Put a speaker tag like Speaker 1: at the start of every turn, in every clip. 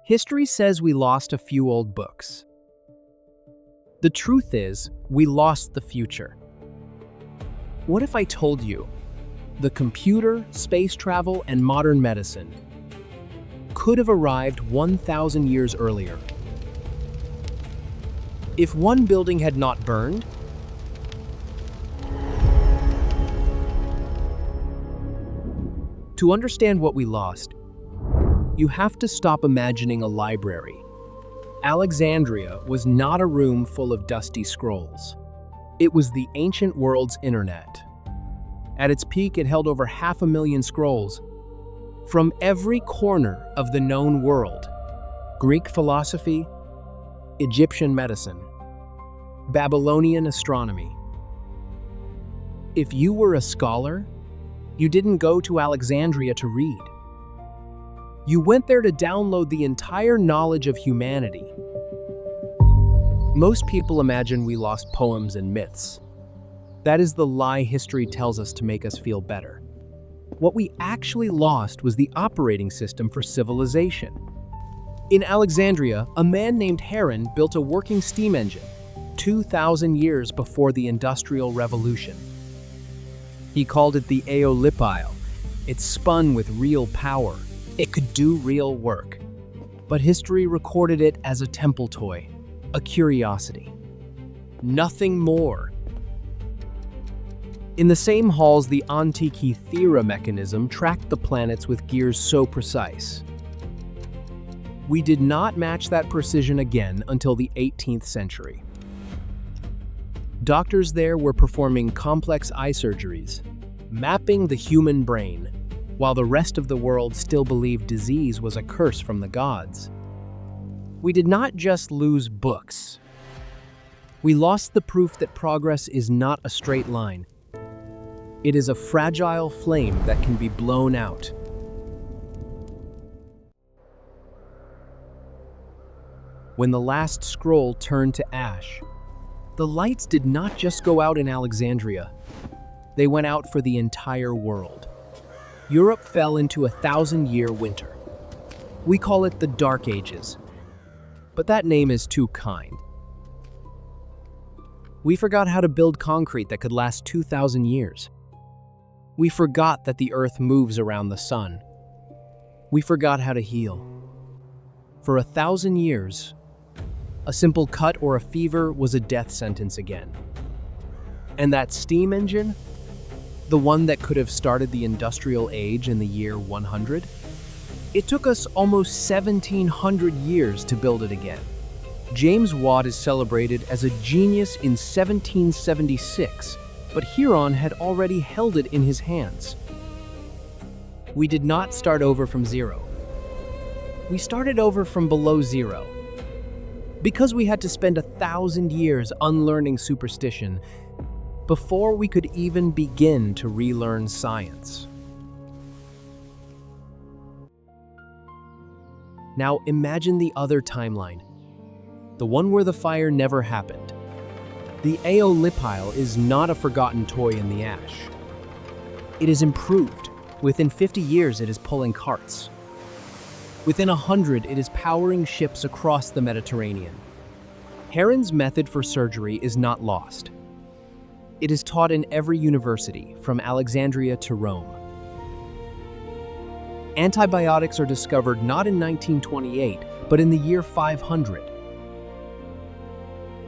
Speaker 1: History says we lost a few old books. The truth is, we lost the future. What if I told you the computer, space travel, and modern medicine could have arrived 1,000 years earlier? If one building had not burned, to understand what we lost, you have to stop imagining a library. Alexandria was not a room full of dusty scrolls. It was the ancient world's internet. At its peak, it held over 500,000 scrolls from every corner of the known world: Greek philosophy, Egyptian medicine, Babylonian astronomy. If you were a scholar, you didn't go to Alexandria to read. You went there to download the entire knowledge of humanity. Most people imagine we lost poems and myths. That is the lie history tells us to make us feel better. What we actually lost was the operating system for civilization. In Alexandria, a man named Heron built a working steam engine 2,000 years before the Industrial Revolution. He called it the Aeolipile. It spun with real power. It could do real work. But history recorded it as a temple toy, a curiosity. Nothing more. In the same halls, the Antikythera mechanism tracked the planets with gears so precise. We did not match that precision again until the 18th century. Doctors there were performing complex eye surgeries, mapping the human brain, while the rest of the world still believed disease was a curse from the gods. We did not just lose books. We lost the proof that progress is not a straight line. It is a fragile flame that can be blown out. When the last scroll turned to ash, the lights did not just go out in Alexandria. They went out for the entire world. Europe fell into a 1,000-year winter. We call it the Dark Ages, but that name is too kind. We forgot how to build concrete that could last 2,000 years. We forgot that the earth moves around the sun. We forgot how to heal. For 1,000 years, a simple cut or a fever was a death sentence again. And that steam engine, the one that could have started the industrial age in the year 100, it took us almost 1,700 years to build it again. James Watt is celebrated as a genius in 1776, but Heron had already held it in his hands. We did not start over from zero. We started over from below zero. Because we had to spend 1,000 years unlearning superstition before we could even begin to relearn science. Now imagine the other timeline, the one where the fire never happened. The Aeolipile is not a forgotten toy in the ash. It is improved. Within 50 years, it is pulling carts. Within 100, it is powering ships across the Mediterranean. Heron's method for surgery is not lost. It is taught in every university, from Alexandria to Rome. Antibiotics are discovered not in 1928, but in the year 500.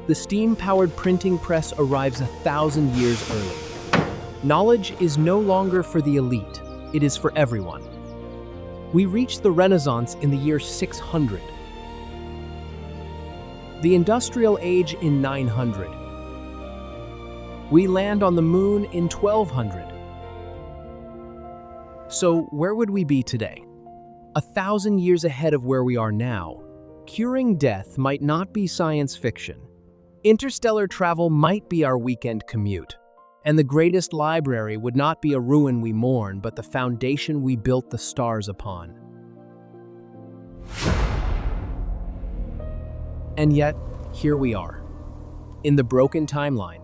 Speaker 1: The steam-powered printing press arrives 1,000 years early. Knowledge is no longer for the elite, it is for everyone. We reach the Renaissance in the year 600. The Industrial Age in 900. We land on the moon in 1200. So where would we be today? 1,000 years ahead of where we are now. Curing death might not be science fiction. Interstellar travel might be our weekend commute. And the greatest library would not be a ruin we mourn, but the foundation we built the stars upon. And yet, here we are. In the broken timeline,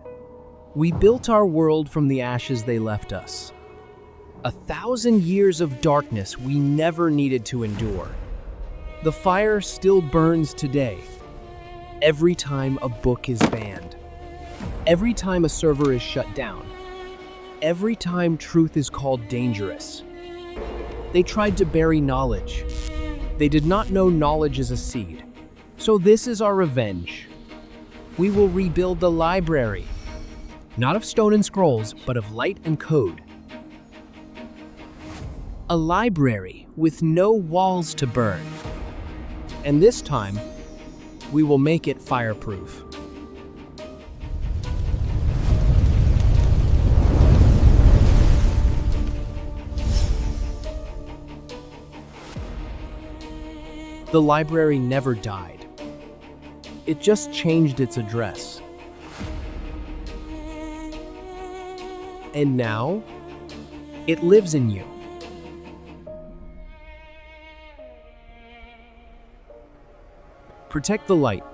Speaker 1: we built our world from the ashes they left us. 1,000 years of darkness we never needed to endure. The fire still burns today. Every time a book is banned. Every time a server is shut down. Every time truth is called dangerous. They tried to bury knowledge. They did not know knowledge is a seed. So this is our revenge. We will rebuild the library. Not of stone and scrolls, but of light and code. A library with no walls to burn. And this time, we will make it fireproof. The library never died. It just changed its address. And now, it lives in you. Protect the light.